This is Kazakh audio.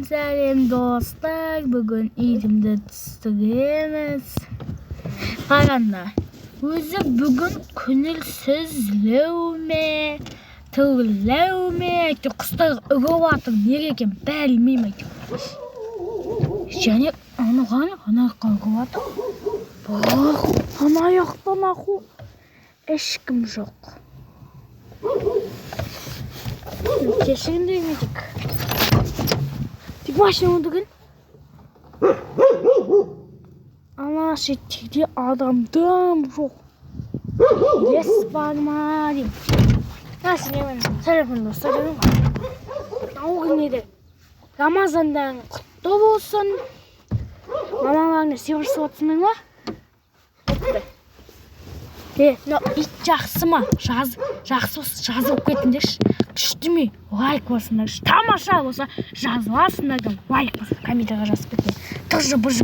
Сәлем достар, бүгін үйдімді түстігеміз. Қараңдар, өзі бүгін көңілсіздеу ме, түрлеу ме, құстар үріп атыр, неге екен білмеймін. Және ана жаққа үріп атыр. Бірақ ана жақтан ақу ешкім жоқ. Кешіріңдер едік. Тек машина деген. Ана шеттерде адамдам жоқ. Ес бар ма деймін. Сәлем достар дедім ғой. Ауғын еді. Рамазандан құтты болсын. Мамаларына сыйласып отырсыңдар ма? Ит жақсы ма? Жақсы болса жазып кетіңдерші. Күшті ме? Лайк басыңдаршы. Тамаша болса жазыласыңдар, лайк басыңдар. Комментарийға жазып кетіңдер. Тыржы быжы